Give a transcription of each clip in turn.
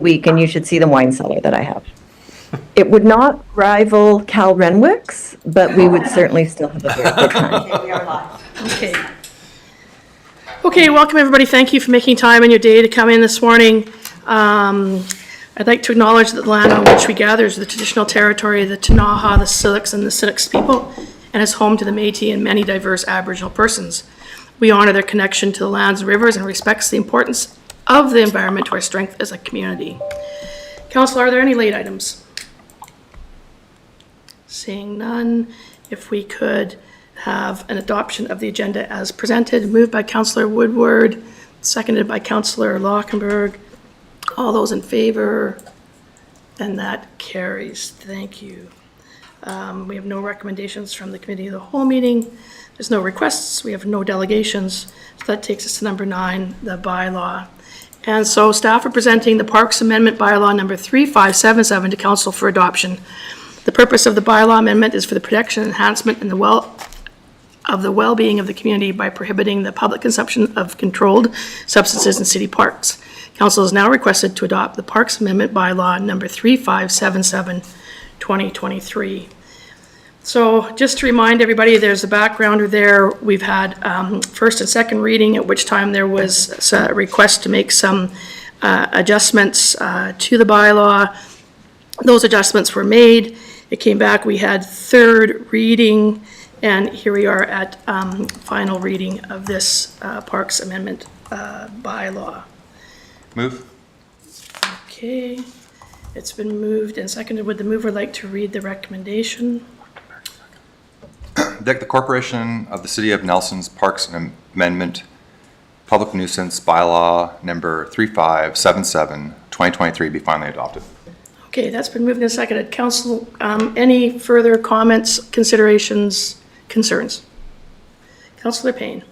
week, and you should see the wine cellar that I have. It would not rival Cal Renwick's, but we would certainly still have a very good time. Okay, we are live. Okay. Okay, welcome everybody. Thank you for making time in your day to come in this morning. I'd like to acknowledge that the land on which we gather is the traditional territory of the Ktunaxa, the Syilx, and the Sitiks people, and is home to the Métis and many diverse Aboriginal persons. We honor their connection to the lands and rivers and respects the importance of the environment to our strength as a community. Council, are there any late items? Seeing none, if we could have an adoption of the agenda as presented, moved by Councillor Woodward, seconded by Councillor Lockenberg. All those in favor? And that carries. Thank you. We have no recommendations from the committee of the whole meeting. There's no requests. We have no delegations. So that takes us to number 9, the bylaw. And so staff are presenting the Parks Amendment Bylaw number 3577 to Council for adoption. The purpose of the bylaw amendment is for the protection, enhancement, and the well-being of the community by prohibiting the public consumption of controlled substances in city parks. Council is now requested to adopt the Parks Amendment Bylaw number 3577, 2023. So just to remind everybody, there's a backgrounder there. We've had first and second reading, at which time there was a request to make some adjustments to the bylaw. Those adjustments were made. It came back. We had third reading, and here we are at final reading of this Parks Amendment bylaw. Move. Okay, it's been moved and seconded. Would the mover like to read the recommendation? That the Corporation of the City of Nelson's Parks Amendment Public Nuisance Bylaw number 3577, 2023 be finally adopted. Okay, that's been moved and seconded. Council, any further comments, considerations, concerns? Councillor Payne.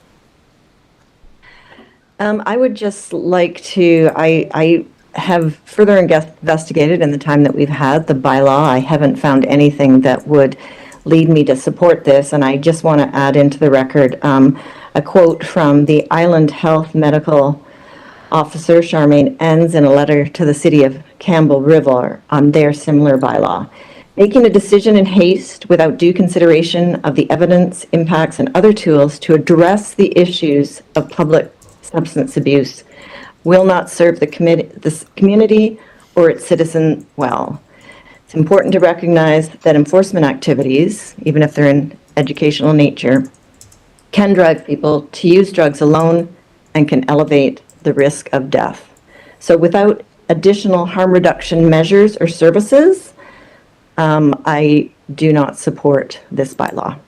I would just like to, I have further investigated in the time that we've had the bylaw. I haven't found anything that would lead me to support this, and I just want to add into the record a quote from the Island Health Medical Officer, Charmaine Enns, in a letter to the City of Campbell River on their similar bylaw. Making a decision in haste without due consideration of the evidence, impacts, and other tools to address the issues of public substance abuse will not serve the community or its citizen well. It's important to recognize that enforcement activities, even if they're in educational nature, can drive people to use drugs alone and can elevate the risk of death. So without additional harm reduction measures or services, I do not support this bylaw.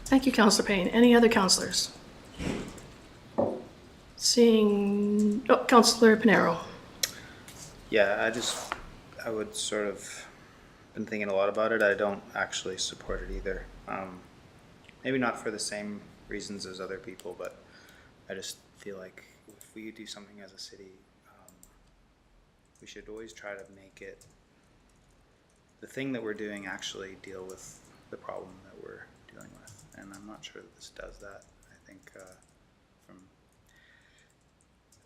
Thank you, Councillor Payne. Any other councillors? Seeing, Councillor Pinero. Yeah, I would sort of been thinking a lot about it. I don't actually support it either. Maybe not for the same reasons as other people, but I just feel like if we do something as a city, we should always try to make it, the thing that we're doing, actually deal with the problem that we're dealing with. And I'm not sure that this does that. I think from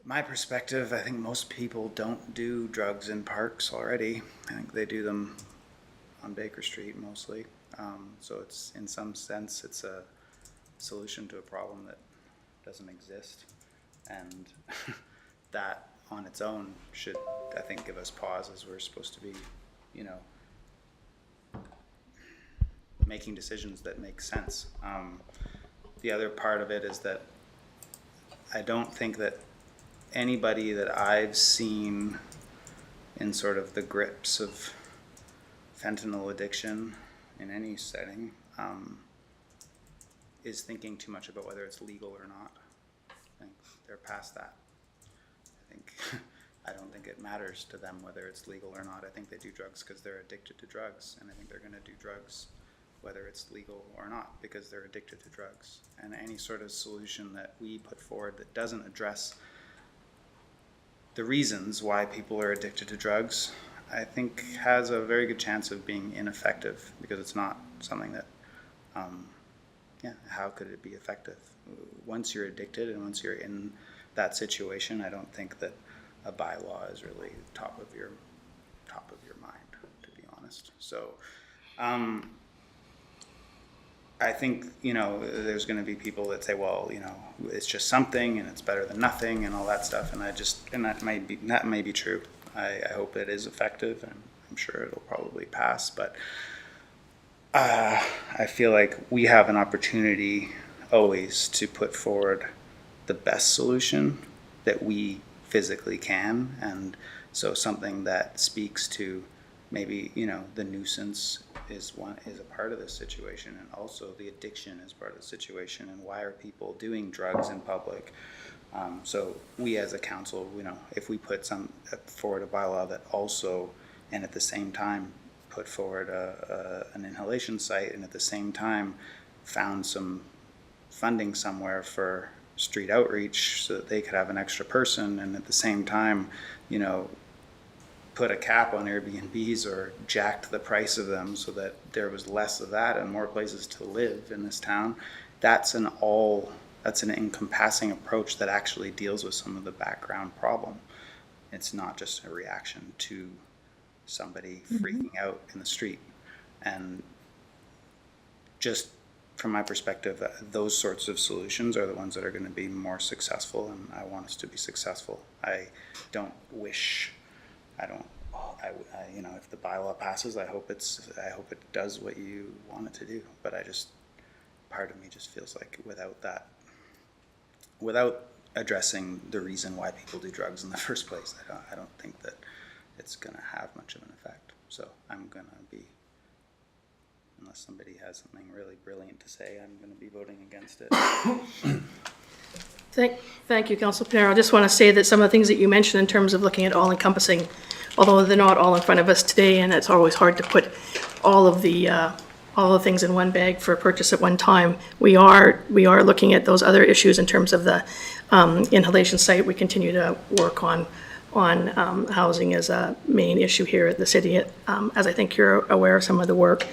my perspective, I think most people don't do drugs in parks already. I think they do them on Baker Street mostly. So it's, in some sense, it's a solution to a problem that doesn't exist. And that on its own should, I think, give us pause, as we're supposed to be, you know, making decisions that make sense. The other part of it is that I don't think that anybody that I've seen in sort of the grips of fentanyl addiction in any setting is thinking too much about whether it's legal or not. I think they're past that. I don't think it matters to them whether it's legal or not. I think they do drugs because they're addicted to drugs, and I think they're going to do drugs whether it's legal or not because they're addicted to drugs. And any sort of solution that we put forward that doesn't address the reasons why people are addicted to drugs, I think has a very good chance of being ineffective, because it's not something that, how could it be effective? Once you're addicted and once you're in that situation, I don't think that a bylaw is really top of your mind, to be honest. So, I think, there's going to be people that say, well, it's just something and it's better than nothing and all that stuff. And that may be true. I hope it is effective, and I'm sure it'll probably pass. But I feel like we have an opportunity always to put forward the best solution that we physically can. And so something that speaks to maybe, the nuisance is a part of this situation, and also the addiction is part of the situation, and why are people doing drugs in public. So we as a council, if we put forward a bylaw that also, and at the same time put forward an inhalation site, and at the same time found some funding somewhere for street outreach so that they could have an extra person, and at the same time, put a cap on Airbnbs or jacked the price of them so that there was less of that and more places to live in this town. That's an encompassing approach that actually deals with some of the background problem. It's not just a reaction to somebody freaking out in the street. And just from my perspective, those sorts of solutions are the ones that are going to be more successful, and I want us to be successful. If the bylaw passes, I hope it does what you want it to do. But part of me just feels like without addressing the reason why people do drugs in the first place, I don't think that it's going to have much of an effect. So I'm going to be, unless somebody has something really brilliant to say, I'm going to be voting against it. Thank you, Councilor Pinero. I just want to say that some of the things that you mentioned in terms of looking at all-encompassing, although they're not all in front of us today, and it's always hard to put all the things in one bag for purchase at one time, we are looking at those other issues in terms of the inhalation site. We continue to work on housing as a main issue here at the city. As I think you're aware of some of the work,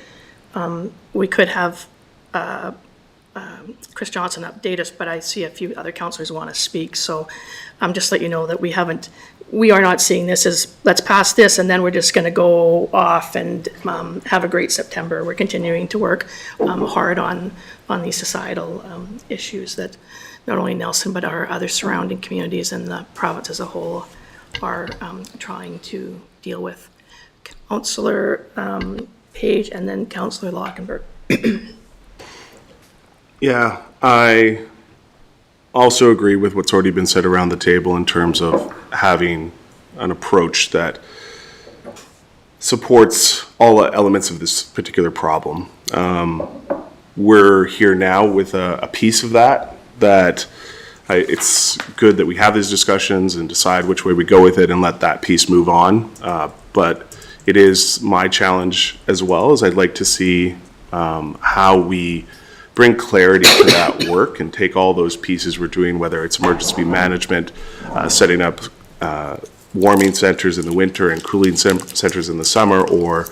we could have Chris Johnson update us, but I see a few other councillors want to speak. So just let you know that we are not seeing this as, let's pass this and then we're just going to go off and have a great September. We're continuing to work hard on these societal issues that not only Nelson, but our other surrounding communities and the province as a whole are trying to deal with. Councillor Page and then Councillor Lockenberg. Yeah, I also agree with what's already been said around the table in terms of having an approach that supports all elements of this particular problem. We're here now with a piece of that it's good that we have these discussions and decide which way we go with it and let that piece move on. But it is my challenge as well, as I'd like to see how we bring clarity to that work and take all those pieces we're doing, whether it's emergency management, setting up warming centers in the winter and cooling centers in the summer, or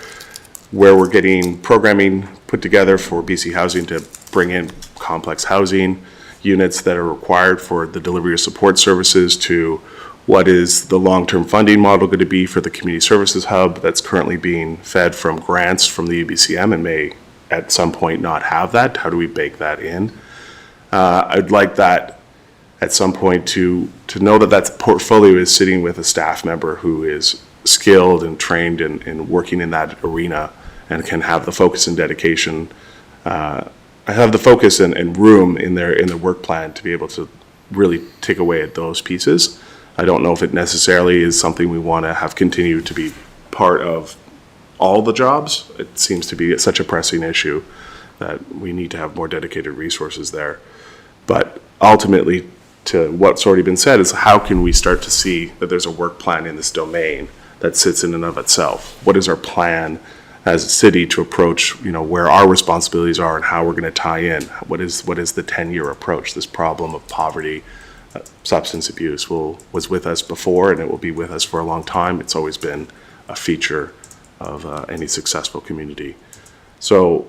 where we're getting programming put together for BC Housing to bring in complex housing units that are required for the delivery of support services, to what is the long-term funding model going to be for the community services hub that's currently being fed from grants from the UBCM and may at some point not have that. How do we bake that in? I'd like that at some point to know that portfolio is sitting with a staff member who is skilled and trained in working in that arena and can have the focus and dedication, have the focus and room in their work plan to be able to really take away at those pieces. I don't know if it necessarily is something we want to have continue to be part of all the jobs. It seems to be such a pressing issue that we need to have more dedicated resources there. But ultimately, to what's already been said, is how can we start to see that there's a work plan in this domain that sits in and of itself? What is our plan as a city to approach, where our responsibilities are and how we're going to tie in? What is the 10-year approach? This problem of poverty, substance abuse was with us before, and it will be with us for a long time. It's always been a feature of any successful community. So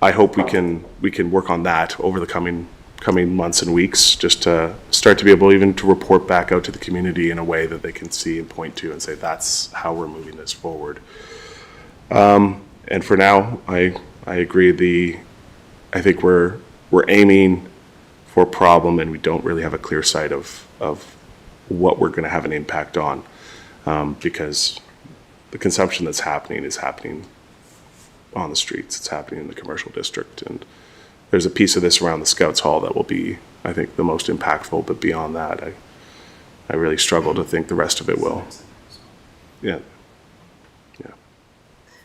I hope we can work on that over the coming coming months and weeks, just to start to be able even to report back out to the community in a way that they can see and point to and say, that's how we're moving this forward. And for now, I agree. I think we're aiming for a problem, and we don't really have a clear sight of what we're going to have an impact on, because the consumption that's happening is happening on the streets. It's happening in the commercial district, and there's a piece of this around the Scouts Hall that will be, I think, the most impactful. But beyond that, I really struggle to think the rest of it will. Yeah.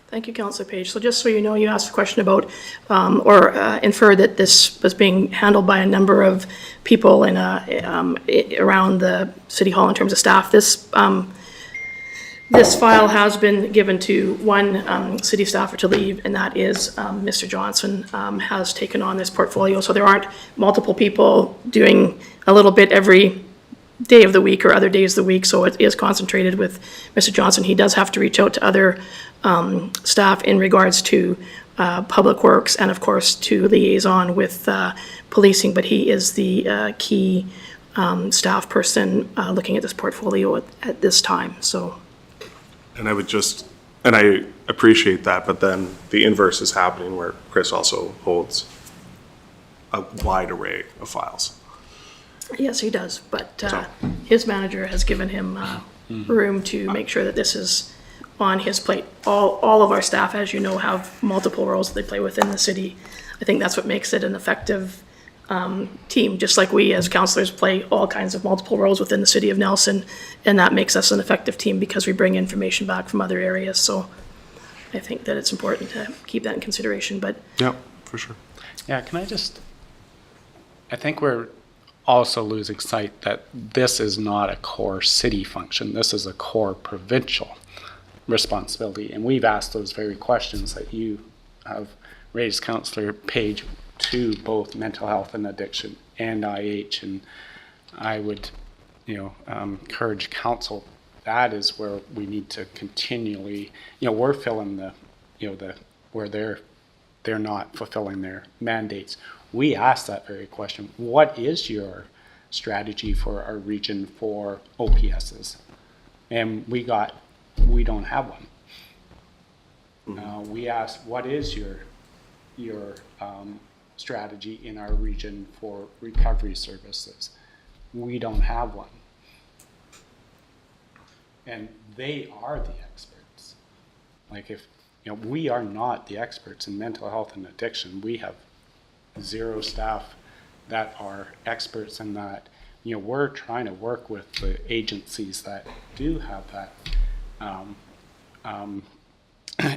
Thank you, Councillor Page. So just so you know, you asked a question about, or inferred that this was being handled by a number of people in around the City Hall in terms of staff. This file has been given to one city staffer to leave, and that is Mr. Johnson has taken on this portfolio. So there aren't multiple people doing a little bit every day of the week or other days of the week, so it is concentrated with Mr. Johnson. He does have to reach out to other staff in regards to public works and, of course, to liaison with policing, but he is the key staff person looking at this portfolio at this time, so. And I appreciate that, but then the inverse is happening where Chris also holds a wide array of files. Yes, he does, but his manager has given him room to make sure that this is on his plate. All of our staff, as you know, have multiple roles that they play within the city. I think that's what makes it an effective team, just like we as councillors play all kinds of multiple roles within the city of Nelson, and that makes us an effective team because we bring information back from other areas. So I think that it's important to keep that in consideration, but. Yeah, for sure. Yeah, I think we're also losing sight that this is not a core city function. This is a core provincial responsibility. And we've asked those very questions that you have raised, Councillor Page, to both mental health and addiction and IH. And I would, encourage council, that is where we need to continually, we're filling where they're not fulfilling their mandates. We asked that very question. What is your strategy for our region for OPSs? And we don't have one. We asked, what is your strategy in our region for recovery services? We don't have one. And they are the experts. Like we are not the experts in mental health and addiction. We have 0 staff that are experts in that. We're trying to work with the agencies that do have that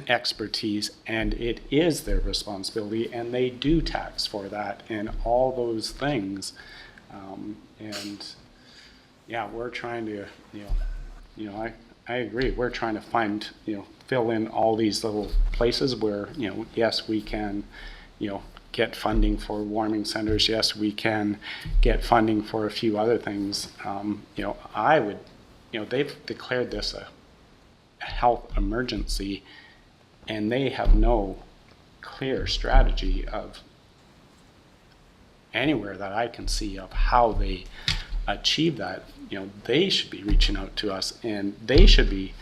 expertise, and it is their responsibility, and they do tax for that and all those things. We're trying to, I agree. We're trying to find, fill in all these little places where, yes, we can, get funding for warming centers. Yes, we can get funding for a few other things. They've declared this a health emergency, and they have no clear strategy of anywhere that I can see of how they achieve that. They should be reaching out to us, and they should be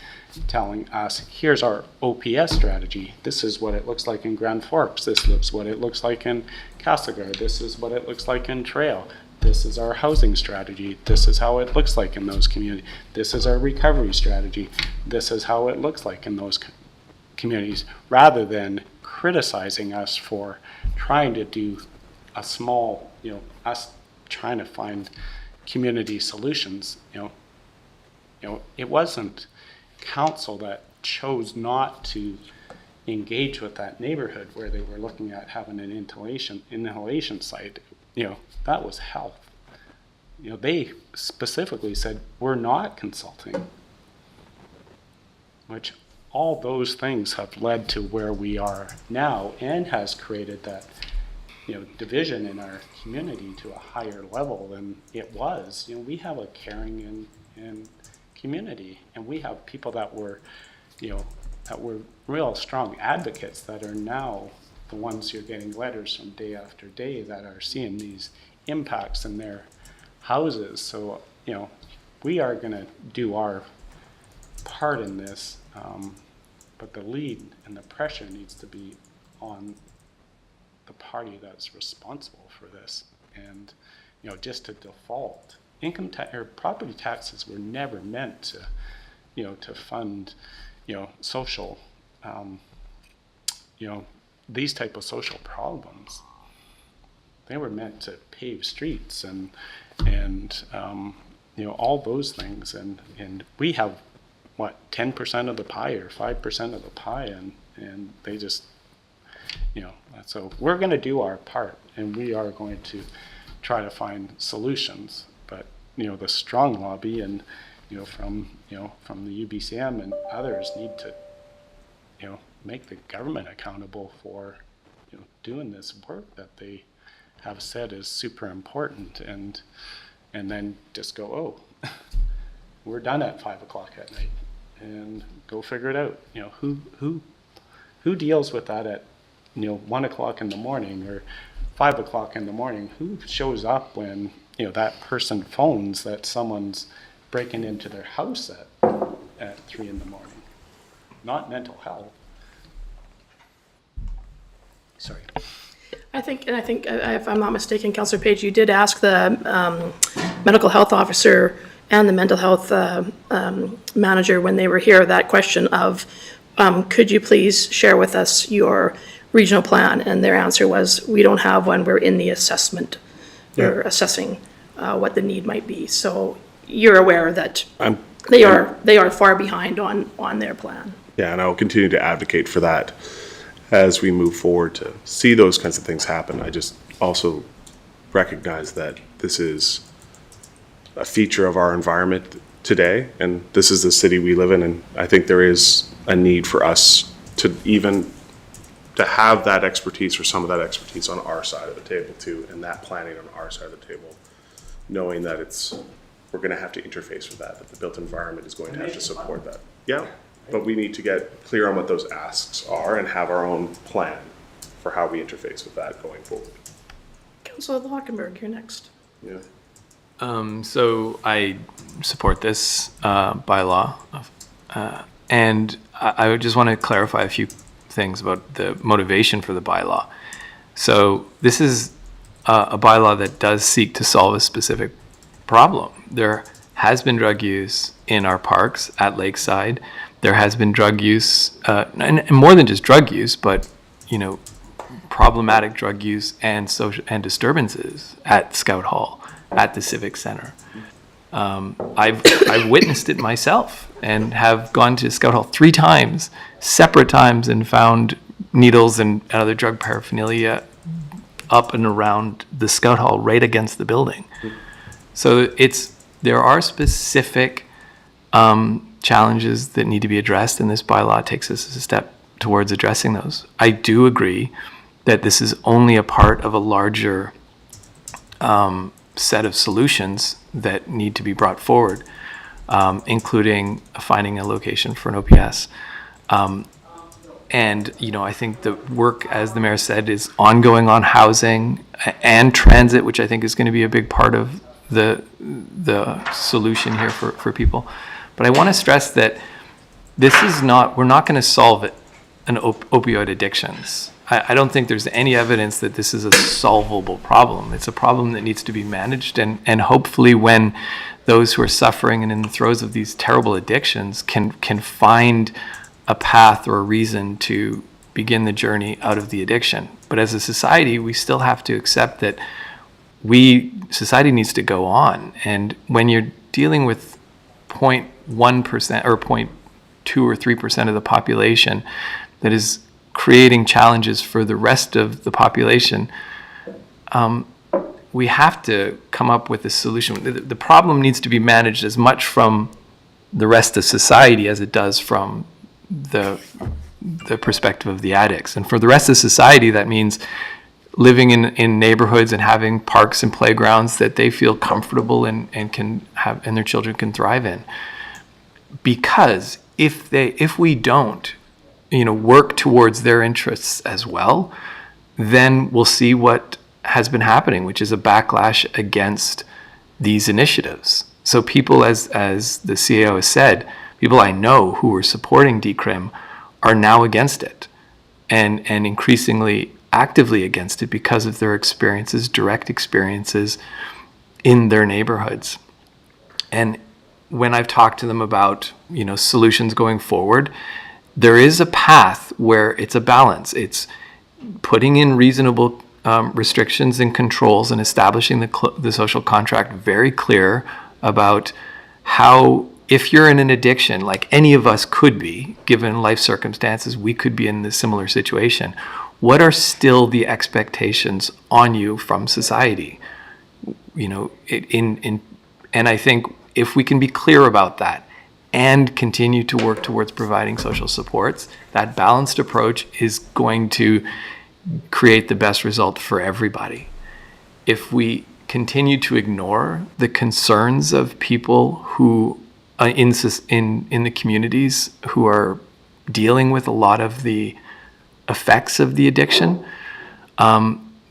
telling us, here's our OPS strategy. This is what it looks like in Grand Forks. This is what it looks like in Castlegar. This is what it looks like in Trail. This is our housing strategy. This is how it looks like in those communities. This is our recovery strategy. This is how it looks like in those communities, rather than criticizing us for trying to do a small, us trying to find community solutions. It wasn't council that chose not to engage with that neighborhood where they were looking at having an inhalation site. That was health. They specifically said, we're not consulting, which all those things have led to where we are now, and has created that, division in our community to a higher level than it was. We have a caring and community, and we have people that were real strong advocates that are now the ones you're getting letters from day after day that are seeing these impacts in their houses. So, we are going to do our part in this, but the lead and the pressure needs to be on the party that's responsible for this. And, just to default, income tax or property taxes were never meant to, to fund, social, these type of social problems. They were meant to pave streets and all those things. And we have, 10% of the pie or 5% of the pie, and they just, so we're going to do our part, and we are going to try to find solutions. But, the strong lobby and, from the UBCM and others need to, make the government accountable for, doing this work that they have said is super important, and then just go, oh, we're done at 5 o'clock at night, and go figure it out. Who deals with that at 1 o'clock in the morning or 5 o'clock in the morning? Who shows up when that person phones that someone's breaking into their house at 3 in the morning? Not mental health. Sorry. I think, if I'm not mistaken, Councillor Page, you did ask the medical health officer and the mental health manager when they were here that question of, could you please share with us your regional plan? And their answer was, we don't have one, we're in the assessment. We're assessing what the need might be. So you're aware that they are far behind on their plan. Yeah, and I will continue to advocate for that as we move forward to see those kinds of things happen. I just also recognize that this is a feature of our environment today, and this is the city we live in, and I think there is a need for us to have that expertise or some of that expertise on our side of the table too, and that planning on our side of the table, knowing that we're going to have to interface with that the built environment is going to have to support that. Yeah. But we need to get clear on what those asks are and have our own plan for how we interface with that going forward. Councillor Lockenberg, you're next. Yeah. So I support this bylaw, and I would just want to clarify a few things about the motivation for the bylaw. So this is a bylaw that does seek to solve a specific problem. There has been drug use in our parks at Lakeside. There has been drug use, and more than just drug use, but problematic drug use and social and disturbances at Scout Hall, at the Civic Center. I've witnessed it myself and have gone to Scout Hall 3 times, separate times, and found needles and other drug paraphernalia up and around the Scout Hall, right against the building. So there are specific challenges that need to be addressed, and this bylaw takes us a step towards addressing those. I do agree that this is only a part of a larger set of solutions that need to be brought forward, including finding a location for an OPS. And I think the work, as the mayor said, is ongoing on housing and transit, which I think is going to be a big part of the solution here for people. But I want to stress that we're not going to solve opioid addictions. I don't think there's any evidence that this is a solvable problem. It's a problem that needs to be managed, and hopefully when those who are suffering and in the throes of these terrible addictions can find a path or a reason to begin the journey out of the addiction. But as a society, we still have to accept that society needs to go on. And when you're dealing with 0.1% or 0.2 or 3% of the population that is creating challenges for the rest of the population, we have to come up with a solution. The problem needs to be managed as much from the rest of society as it does from the perspective of the addicts. And for the rest of society, that means living in neighborhoods and having parks and playgrounds that they feel comfortable and can have, and their children can thrive in. Because if we don't, work towards their interests as well, then we'll see what has been happening, which is a backlash against these initiatives. So people, as the CAO has said, people I know who were supporting decrim are now against it, and increasingly actively against it because of their experiences, direct experiences in their neighborhoods. And when I've talked to them about, solutions going forward, there is a path where it's a balance. It's putting in reasonable restrictions and controls and establishing the social contract very clear about how, if you're in an addiction, like any of us could be, given life circumstances, we could be in this similar situation. What are still the expectations on you from society? And I think if we can be clear about that and continue to work towards providing social supports, that balanced approach is going to create the best result for everybody. If we continue to ignore the concerns of people who in the communities who are dealing with a lot of the effects of the addiction,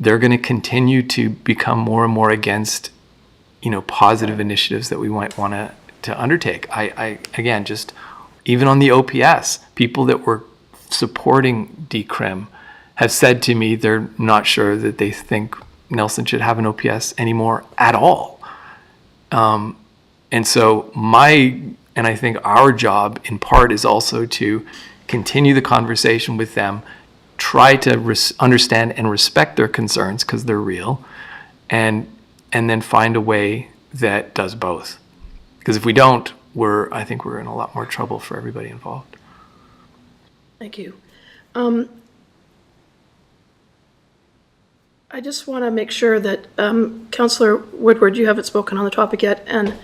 they're going to continue to become more and more against, positive initiatives that we might want to undertake. I again, just even on the OPS, people that were supporting decrim have said to me they're not sure that they think Nelson should have an OPS anymore at all. And so I think our job in part is also to continue the conversation with them, try to understand and respect their concerns because they're real, and then find a way that does both. Because if we don't, I think we're in a lot more trouble for everybody involved. Thank you. I just want to make sure that Councillor Woodward, you haven't spoken on the topic yet, and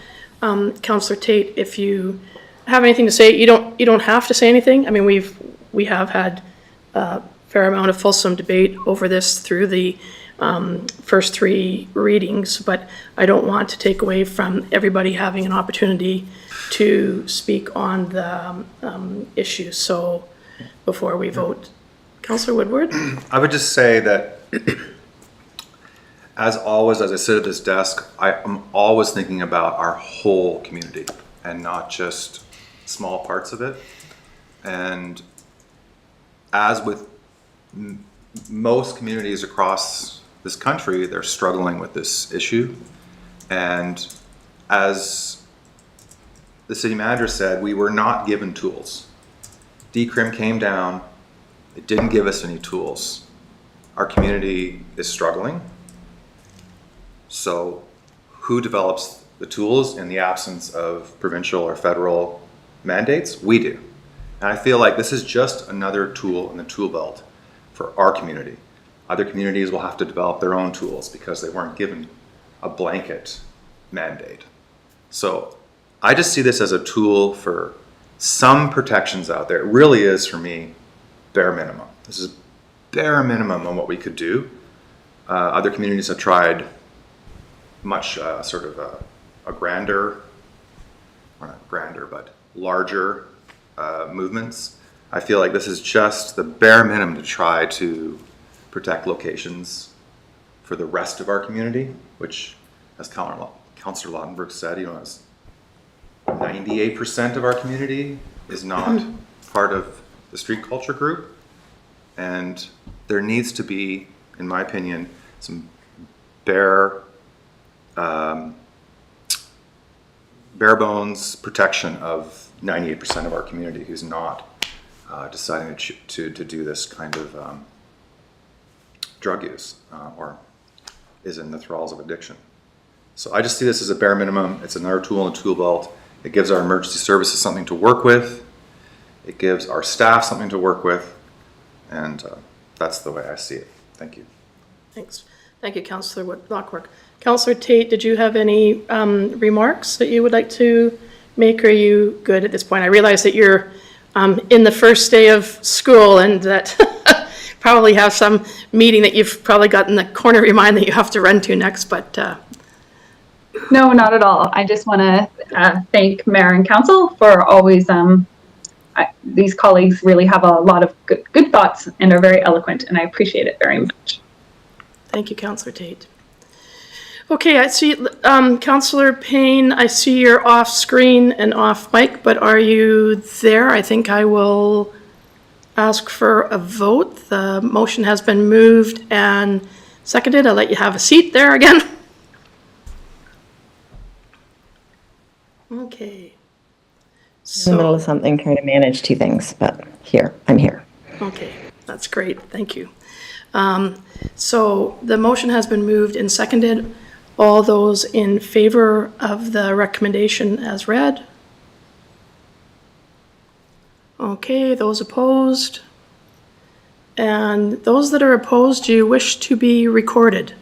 Councillor Tate, if you have anything to say, you don't have to say anything. I mean, we have had a fair amount of fulsome debate over this through the first 3 readings, but I don't want to take away from everybody having an opportunity to speak on the issue. So before we vote, Councillor Woodward? I would just say that, as always, as I sit at this desk, I'm always thinking about our whole community and not just small parts of it. And as with most communities across this country, they're struggling with this issue. And as the city manager said, we were not given tools. Decrim came down, it didn't give us any tools. Our community is struggling. So who develops the tools in the absence of provincial or federal mandates? We do. And I feel like this is just another tool in the tool belt for our community. Other communities will have to develop their own tools because they weren't given a blanket mandate. So I just see this as a tool for some protections out there. It really is, for me, bare minimum. This is bare minimum on what we could do. Other communities have tried much sort of a grander, or not grander, but larger movements. I feel like this is just the bare minimum to try to protect locations for the rest of our community, which, as Councillor Lautenberg said, as 98% of our community is not part of the street culture group. And there needs to be, in my opinion, some bare bones protection of 98% of our community who's not deciding to do this kind of drug use or is in the thralls of addiction. So I just see this as a bare minimum. It's another tool in the tool belt. It gives our emergency services something to work with. It gives our staff something to work with. And that's the way I see it. Thank you. Thanks. Thank you, Councillor Lockwork. Councillor Tate, did you have any remarks that you would like to make, or are you good at this point? I realize that you're in the first day of school and that probably have some meeting that you've probably got in the corner of your mind that you have to run to next, but... No, not at all. I just want to thank Mayor and Council for always, these colleagues really have a lot of good thoughts and are very eloquent, and I appreciate it very much. Thank you, Councillor Tate. Okay, I see, Councillor Payne, I see you're off screen and off mic, but are you there? I think I will ask for a vote. The motion has been moved and seconded. I'll let you have a seat there again. Okay. In the middle of something, trying to manage two things, but I'm here. Okay, that's great, thank you. So the motion has been moved and seconded. All those in favor of the recommendation as read? Okay, those opposed? And those that are opposed, do you wish to be recorded?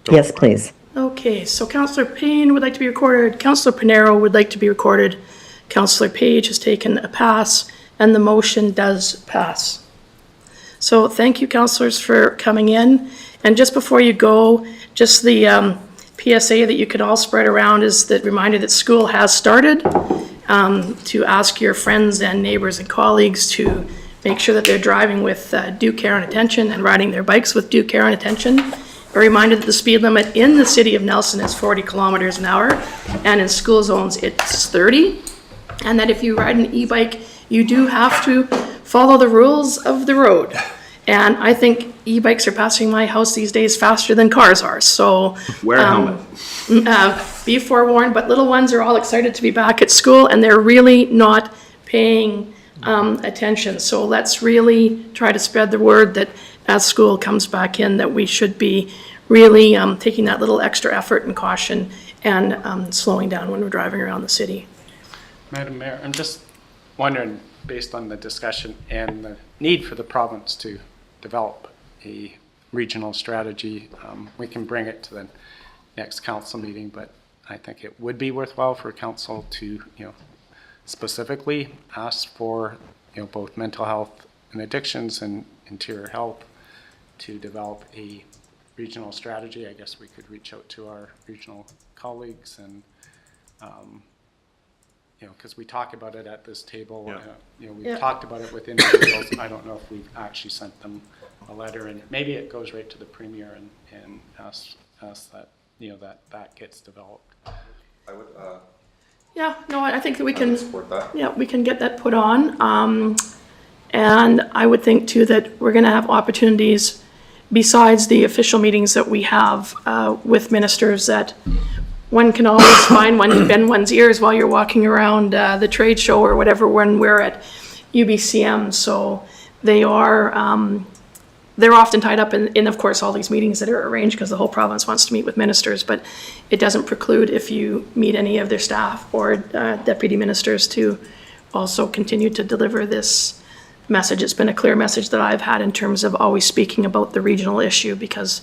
Yes, please. Okay, so Councillor Payne would like to be recorded, Councillor Pinero would like to be recorded, Councillor Page has taken a pass, and the motion does pass. So thank you, councillors, for coming in. And just before you go, just the PSA that you could all spread around is the reminder that school has started, to ask your friends and neighbors and colleagues to make sure that they're driving with due care and attention and riding their bikes with due care and attention. A reminder that the speed limit in the city of Nelson is 40 kilometers an hour, and in school zones it's 30. And that if you ride an e-bike, you do have to follow the rules of the road. And I think e-bikes are passing my house these days faster than cars are, so. Wear a helmet. Be forewarned, but little ones are all excited to be back at school and they're really not paying attention. So let's really try to spread the word that as school comes back in, that we should be really taking that little extra effort and caution and slowing down when we're driving around the city. Madam Mayor, I'm just wondering, based on the discussion and the need for the province to develop a regional strategy, we can bring it to the next council meeting, but I think it would be worthwhile for council to, specifically ask for, both mental health and addictions and interior health to develop a regional strategy. I guess we could reach out to our regional colleagues and, because we talk about it at this table, we've Yeah. talked about it with individuals. I don't know if we've actually sent them a letter, and maybe it goes right to the premier and ask that, that gets developed. I would, Yeah, no, I think that we I can. would support that. Yeah, we can get that put on. And I would think too that we're gonna have opportunities besides the official meetings that we have with ministers, that one can always find one to bend one's ears while you're walking around the trade show or whatever when we're at UBCM. So they are, they're often tied up in, of course, all these meetings that are arranged because the whole province wants to meet with ministers, but it doesn't preclude if you meet any of their staff or deputy ministers to also continue to deliver this message. It's been a clear message that I've had in terms of always speaking about the regional issue, because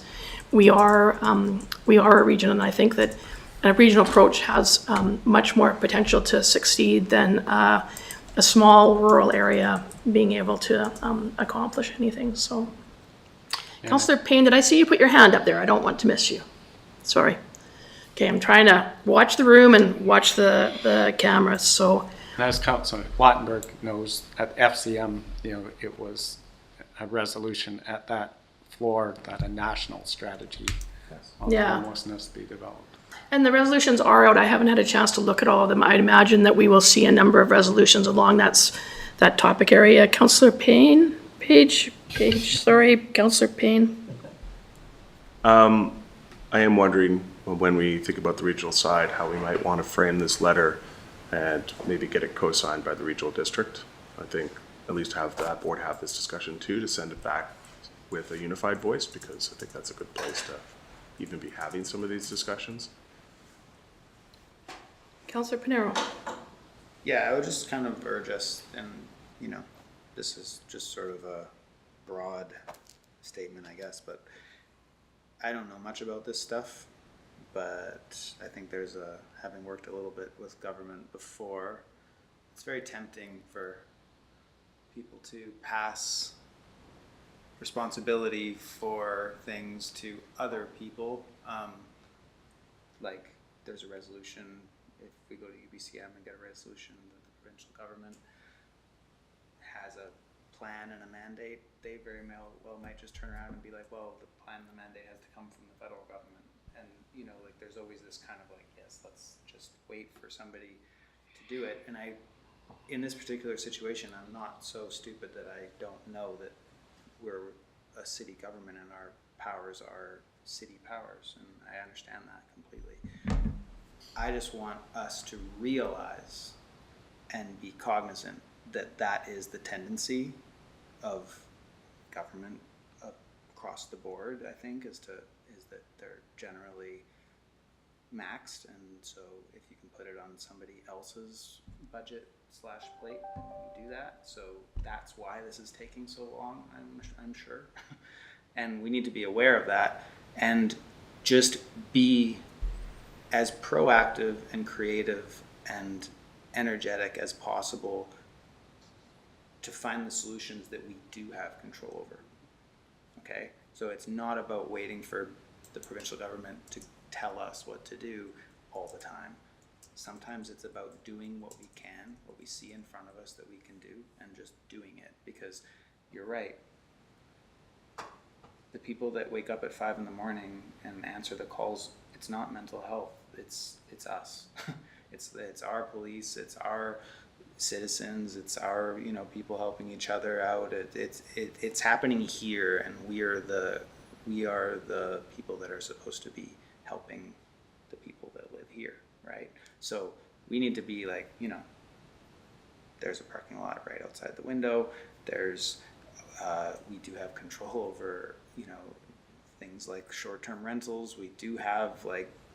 we are a region, and I think that a regional approach has much more potential to succeed than a small rural area being able to accomplish anything. So, Councillor Payne, did I see you put your hand up there? I don't want to miss you. Sorry. Okay, I'm trying to watch the room and watch the cameras. So, And as Councillor Wattenberg knows, at FCM, it was a resolution at that floor that a national strategy on Yeah. homelessness be developed. and the resolutions are out. I haven't had a chance to look at all of them. I'd imagine that we will see a number of resolutions along that topic area. Councillor Payne, sorry, Councillor Payne. I am wondering, when we think about the regional side, how we might want to frame this letter and maybe get it co-signed by the regional district. I think at least have that board have this discussion too, to send it back with a unified voice, because I think that's a good place to even be having some of these discussions. Councillor Pinero. Yeah, I would just kind of urge us, and, this is just sort of a broad statement, I guess, but I don't know much about this stuff, but I think having worked a little bit with government before, it's very tempting for people to pass responsibility for things to other people. Like there's a resolution, if we go to UBCM and get a resolution that the provincial government has a plan and a mandate, they very well might just turn around and be like, well, the plan and the mandate has to come from the federal government. And, you know, like, there's always this kind of like, yes, let's just wait for somebody to do it. And in this particular situation, I'm not so stupid that I don't know that we're a city government and our powers are city powers, and I understand that completely. I just want us to realize and be cognizant that that is the tendency of government across the board, I think, is that they're generally maxed, and so if you can put it on somebody else's budget / plate, you do that. So that's why this is taking so long, I'm sure. And we need to be aware of that and just be as proactive and creative and energetic as possible to find the solutions that we do have control over. Okay? So it's not about waiting for the provincial government to tell us what to do all the time. Sometimes it's about doing what we can, what we see in front of us that we can do, and just doing it. Because you're right. The people that wake up at 5 a.m. and answer the calls, it's not mental health. It's us. It's our police. It's our citizens. It's our people helping each other out. It's happening here, and we are the people that are supposed to be helping the people that live here, right? So we need to be like, there's a parking lot right outside the window. We do have control over, things like short-term rentals. We do have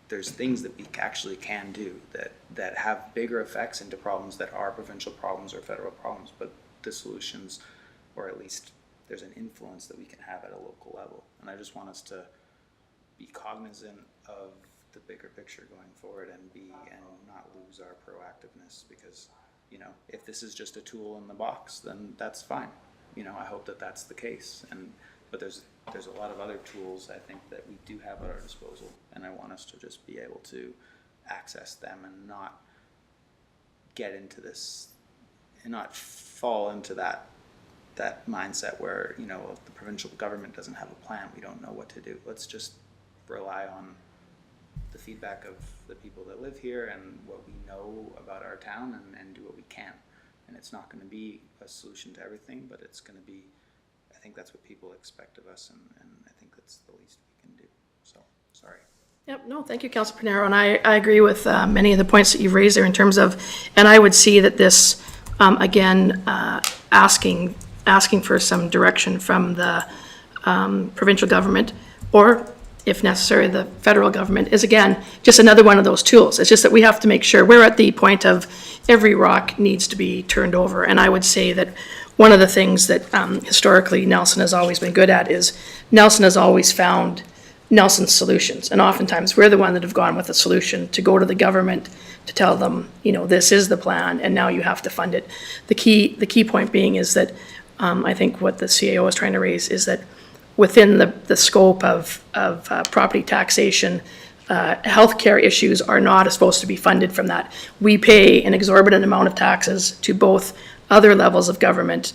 there's things that we actually can do that have bigger effects into problems that are provincial problems or federal problems, but the solutions, or at least there's an influence that we can have at a local level. And I just want us to be cognizant of the bigger picture going forward and not lose our proactiveness, because if this is just a tool in the box, then that's fine. I hope that that's the case. But there's a lot of other tools I think that we do have at our disposal, and I want us to just be able to access them and not get into this and not fall into that mindset where if the provincial government doesn't have a plan, we don't know what to do. Let's just rely on the feedback of the people that live here and what we know about our town and do what we can. And it's not going to be a solution to everything, but it's going to be, I think that's what people expect of us, and I think that's the least we can do. So, sorry. Yep, no, thank you, Councilor Pinero, and I agree with many of the points that you've raised there in terms of, and I would see that this, again, asking for some direction from the provincial government, or if necessary, the federal government, is again, just another one of those tools. It's just that we have to make sure we're at the point of every rock needs to be turned over. And I would say that one of the things that historically Nelson has always been good at is Nelson has always found Nelson's solutions. And oftentimes we're the one that have gone with a solution to go to the government to tell them, this is the plan and now you have to fund it. The key point being is that I think what the CAO is trying to raise is that within the scope of property taxation, healthcare issues are not supposed to be funded from that. We pay an exorbitant amount of taxes to both other levels of government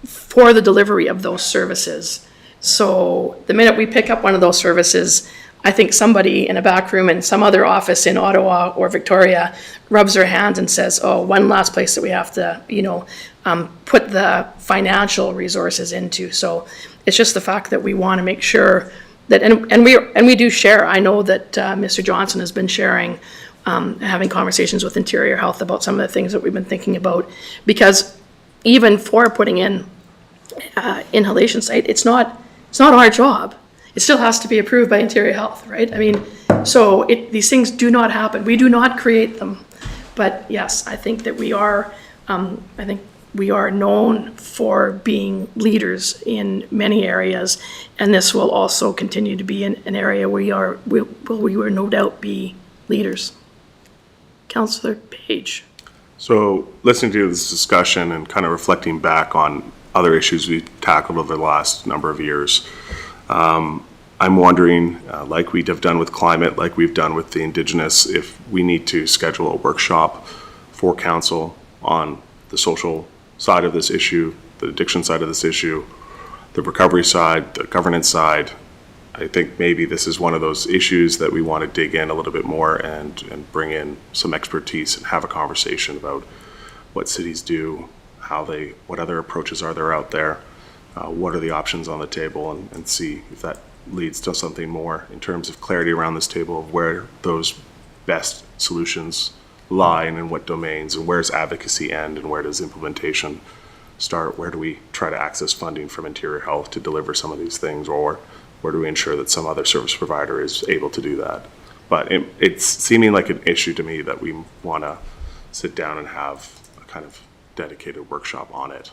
for the delivery of those services. So the minute we pick up one of those services, I think somebody in a back room in some other office in Ottawa or Victoria rubs their hands and says, oh, one last place that we have to, put the financial resources into. So it's just the fact that we want to make sure that, and we do share. I know that Mr. Johnson has been sharing, having conversations with Interior Health about some of the things that we've been thinking about, because even for putting in inhalation site, it's not our job. It still has to be approved by Interior Health, right? I mean, so these things do not happen. We do not create them. But yes, I think that we are known for being leaders in many areas, and this will also continue to be an area we will no doubt be leaders. Councillor Page. So listening to this discussion and kind of reflecting back on other issues we've tackled over the last number of years, I'm wondering, like we have done with climate, like we've done with the Indigenous, if we need to schedule a workshop for council on the social side of this issue the addiction side of this issue, the recovery side, the governance side. I think maybe this is one of those issues that we want to dig in a little bit more and bring in some expertise and have a conversation about what cities do, what other approaches are there out there, what are the options on the table, and see if that leads to something more in terms of clarity around this table of where those best solutions lie and in what domains, and where's advocacy end and where does implementation start? Where do we try to access funding from Interior Health to deliver some of these things, or where do we ensure that some other service provider is able to do that? But it's seeming like an issue to me that we want to sit down and have a kind of dedicated workshop on it.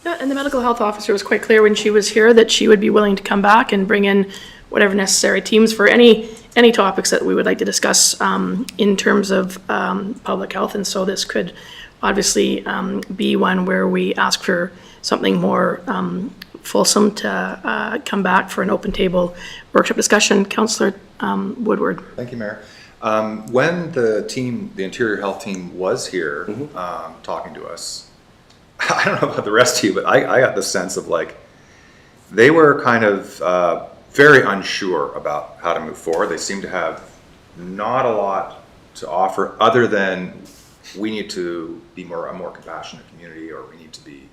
Yeah, and the medical health officer was quite clear when she was here that she would be willing to come back and bring in whatever necessary teams for any topics that we would like to discuss in terms of public health. And so this could obviously be one where we ask for something more fulsome to come back for an open table workshop discussion. Councillor Woodward. Thank you, Mayor. When the Interior Health team was here talking to us, I don't know about the rest of you, but I got the sense of like, they were kind of very unsure about how to move forward. They seem to have not a lot to offer other than we need to be a more compassionate community, or we need to be,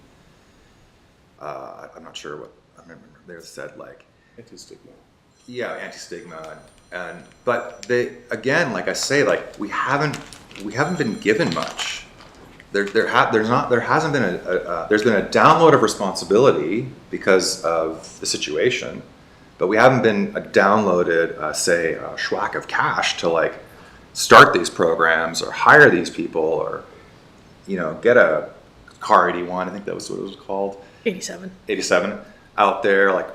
I'm not sure what, I remember they said like, Anti-stigma. yeah, anti-stigma. But they, again, like I say, like we haven't been given much. There's been a download of responsibility because of the situation, but we haven't been downloaded, say, a schwack of cash to like start these programs or hire these people or, get a car 81. I think that was what it was called. 87 out there. Like,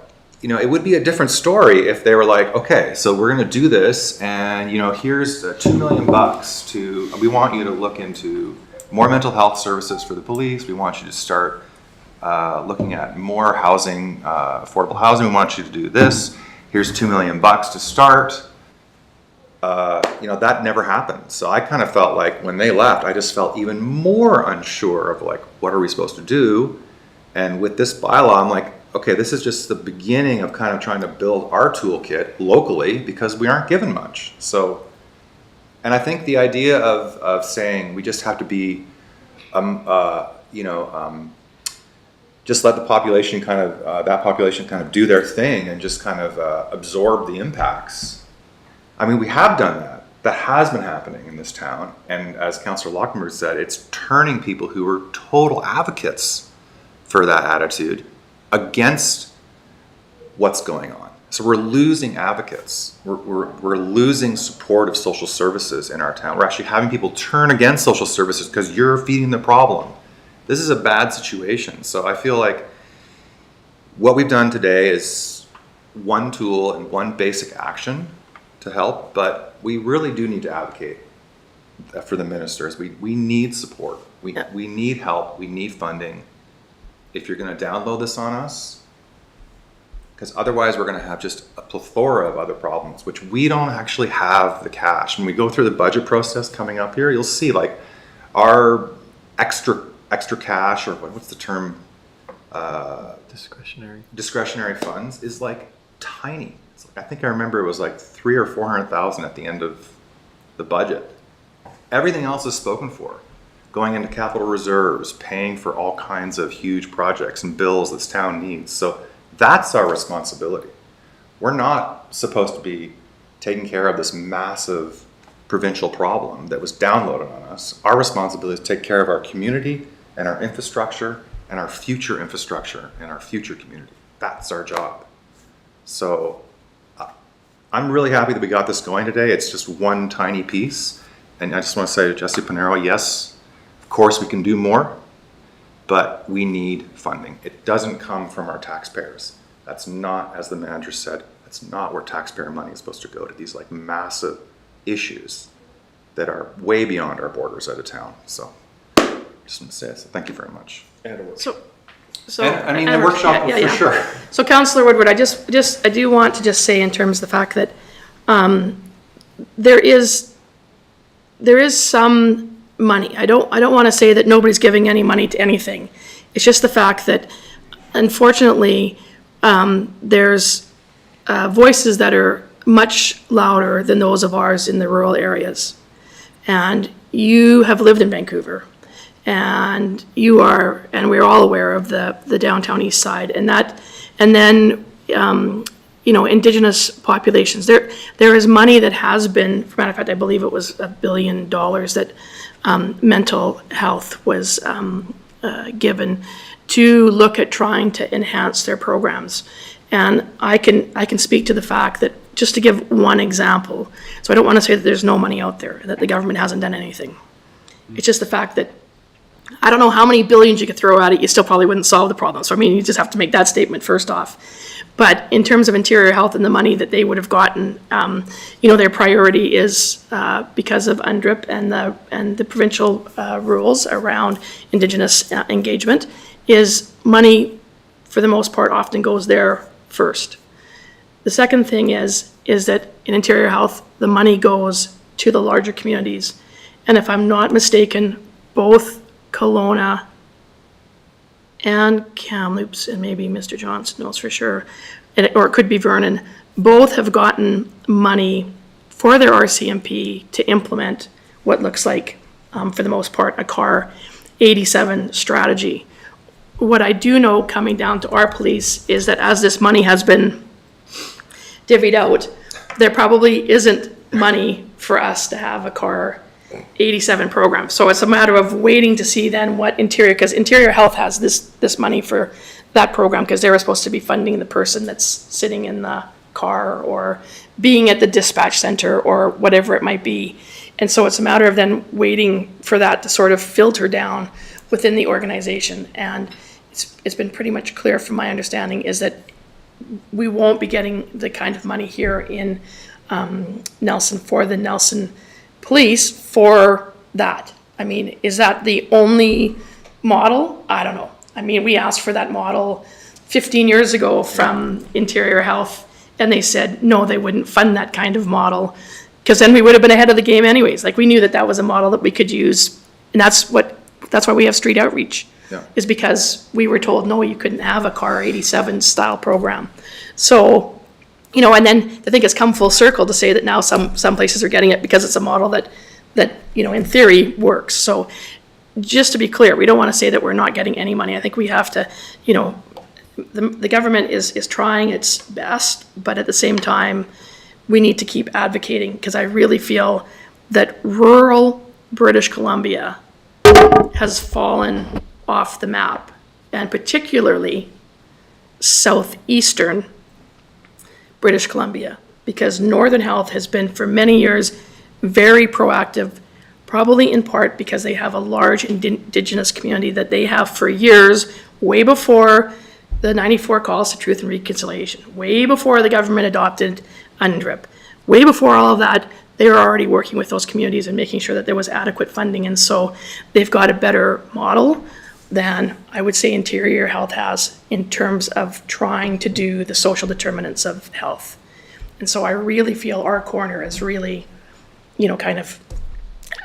it would be a different story if they were like, okay, so we're going to do this, and here's $2 million we want you to look into more mental health services for the police. We want you to start looking at more housing, affordable housing. We want you to do this. Here's $2 million to start. That never happened. So I kind of felt like when they left, I just felt even more unsure of like, what are we supposed to do? And with this bylaw, I'm like, okay, this is just the beginning of kind of trying to build our toolkit locally because we aren't given much. So, and I think the idea of saying we just have to be, just let the population that population kind of do their thing and just kind of absorb the impacts. I mean, we have done that. That has been happening in this town. And as Councillor Lockenberg said, it's turning people who were total advocates for that attitude against what's going on. So we're losing advocates. We're losing support of social services in our town. We're actually having people turn against social services because you're feeding the problem. This is a bad situation. So I feel like what we've done today is one tool and one basic action to help, but we really do need to advocate for the ministers. We need support. We need help. We need funding. If you're going to download this on us, because otherwise we're going to have just a plethora of other problems, which we don't actually have the cash. When we go through the budget process coming up here, you'll see like our extra cash, or what's the term? Discretionary funds is like tiny. It's like, I think I remember it was like $300,000 or $400,000 at the end of the budget. Everything else is spoken for. Going into capital reserves, paying for all kinds of huge projects and bills this town needs. So that's our responsibility. We're not supposed to be taking care of this massive provincial problem that was downloaded on us. Our responsibility is to take care of our community and our infrastructure and our future infrastructure and our future community. That's our job. So I'm really happy that we got this going today. It's just one tiny piece. And I just want to say to Jesse Panero, yes, of course we can do more, but we need funding. It doesn't come from our taxpayers. That's not, as the manager said, that's not where taxpayer money is supposed to go, to these like massive issues that are way beyond our borders out of town. So just want to say it. So thank you very much. And a workshop. So And, I mean, the workshop for sure. So Councillor Woodward, I do want to just say in terms of the fact that there is some money. I don't want to say that nobody's giving any money to anything. It's just the fact that, unfortunately, there's voices that are much louder than those of ours in the rural areas. And you have lived in Vancouver, and we're all aware of the downtown east side, and then Indigenous populations. There is money that has been, for matter of fact, I believe it was $1 billion that mental health was given to look at trying to enhance their programs. And I can speak to the fact that, just to give one example, so I don't want to say that there's no money out there, that the government hasn't done anything. It's just the fact that I don't know how many billions you could throw at it, you still probably wouldn't solve the problem. So, I mean, you just have to make that statement first off. But in terms of interior health and the money that they would have gotten, their priority is, because of UNDRIP and the provincial rules around Indigenous engagement, is money, for the most part, often goes there first. The second thing is that in interior health, the money goes to the larger communities. And if I'm not mistaken, both Kelowna and Kamloops, and maybe Mr. Johnson knows for sure, or it could be Vernon, both have gotten money for their RCMP to implement what looks like, for the most part, a CAR 87 strategy. What I do know coming down to our police is that as this money has been divvied out, there probably isn't money for us to have a CAR 87 program. So it's a matter of waiting to see then what because Interior Health has this money for that program, because they were supposed to be funding the person that's sitting in the car or being at the dispatch center or whatever it might be. And so it's a matter of then waiting for that to sort of filter down within the organization. And it's been pretty much clear from my understanding is that we won't be getting the kind of money here in Nelson for the Nelson Police for that. I mean, is that the only model? I don't know. I mean, we asked for that model 15 years ago from Interior Health, and they said, no, they wouldn't fund that kind of model, because then we would have been ahead of the game anyways. Like, we knew that was a model that we could use, and that's why we have street outreach, is because we were told, no, you couldn't have a CAR 87 style program. So, and then I think it's come full circle to say that now some places are getting it because it's a model that in theory works. So just to be clear, we don't want to say that we're not getting any money. I think we have to, the government is trying its best, but at the same time, we need to keep advocating, because I really feel that rural British Columbia has fallen off the map, and particularly southeastern British Columbia, because Northern Health has been for many years very proactive, probably in part because they have a large Indigenous community that they have for years, way before the 94 calls to truth and reconciliation, way before the government adopted UNDRIP, way before all of that. They were already working with those communities and making sure that there was adequate funding, and so they've got a better model than I would say Interior Health has in terms of trying to do the social determinants of health. And so I really feel our corner is really, kind of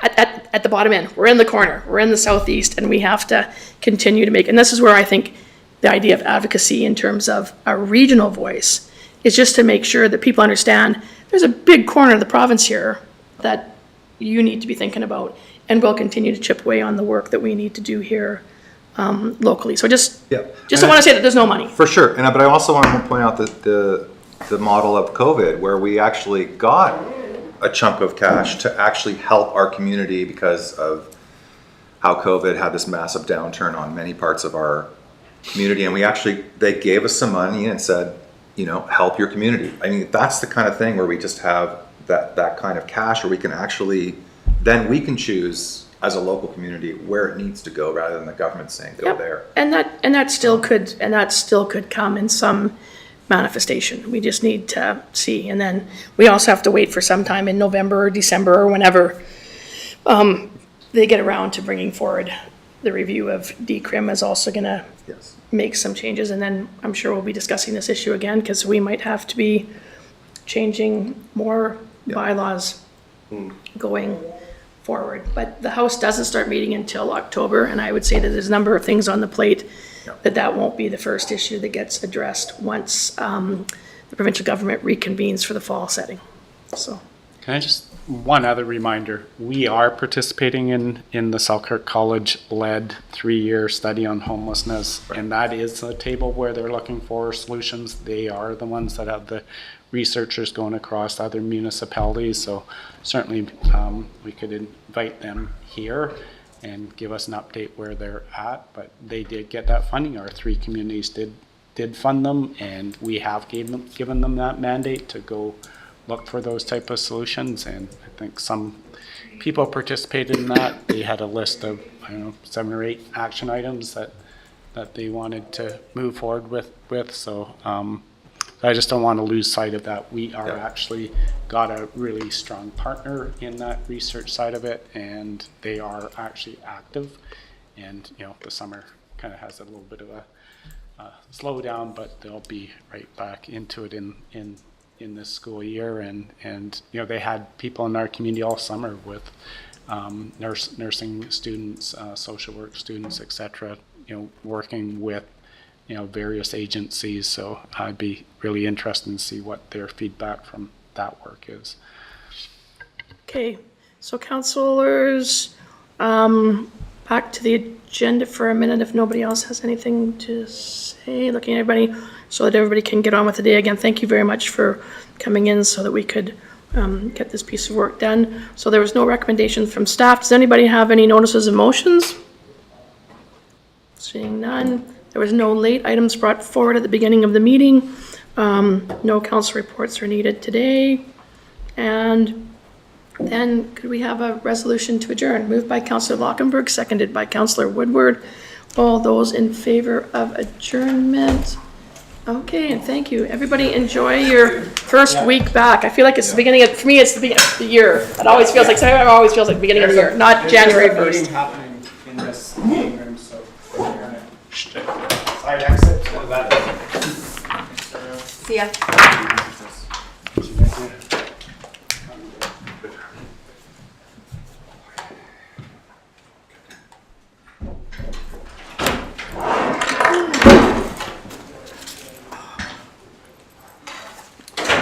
at the bottom end. We're in the corner, we're in the southeast, and we have to continue to make, and this is where I think the idea of advocacy in terms of a regional voice is just to make sure that people understand there's a big corner of the province here that you need to be thinking about, and we'll continue to chip away on the work that we need to do here locally. So just don't want to say that there's no money. For sure, but I also want to point out that the model of COVID, where we actually got a chunk of cash to actually help our community because of how COVID had this massive downturn on many parts of our community, and they gave us some money and said, help your community. I mean, that's the kind of thing where we just have that kind of cash where we can actually, then we can choose as a local community where it needs to go, rather than the government saying go there. And that still could come in some manifestation. We just need to see, and then we also have to wait for some time in November or December or whenever they get around to bringing forward the review of DCRIM is also going to make some changes, and then I'm sure we'll be discussing this issue again, because we might have to be changing more bylaws going forward. But the House doesn't start meeting until October, and I would say that there's a number of things on the plate that won't be the first issue that gets addressed once the provincial government reconvenes for the fall setting. So. Can I just, one other reminder, we are participating in the Selkirk College-led 3-year study on homelessness, and that is a table where they're looking for solutions. They are the ones that have the researchers going across other municipalities, so certainly we could invite them here and give us an update where they're at, but they did get that funding. Our 3 communities did fund them, and we have given them that mandate to go look for those type of solutions, and I think some people participated in that. They had a list of, I don't know, 7 or 8 action items that they wanted to move forward with. So I just don't want to lose sight of that. We are actually got a really strong partner in that research side of it, and they are actually active. And the summer kind of has a little bit of a slowdown, but they'll be right back into it in this school year. And they had people in our community all summer with nursing students, social work students, etc. Working with various agencies. So I'd be really interested to see what their feedback from that work is. Okay, so councillors, back to the agenda for a minute if nobody else has anything to say. Looking at everybody so that everybody can get on with the day. Again, thank you very much for coming in so that we could get this piece of work done. So there was no recommendation from staff. Does anybody have any notices of motions? Seeing none. There was no late items brought forward at the beginning of the meeting. No council reports are needed today. And then could we have a resolution to adjourn? Moved by Councillor Lockenberg, seconded by Councillor Woodward. All those in favor of adjournment? Okay, and thank you. Everybody enjoy your first week back. I feel like it's the beginning of, for me, it's the beginning of the year. It always feels like, it always feels like the beginning of the year, not January 1st. Happening in this meeting room, so we're gonna side exit to that. See ya.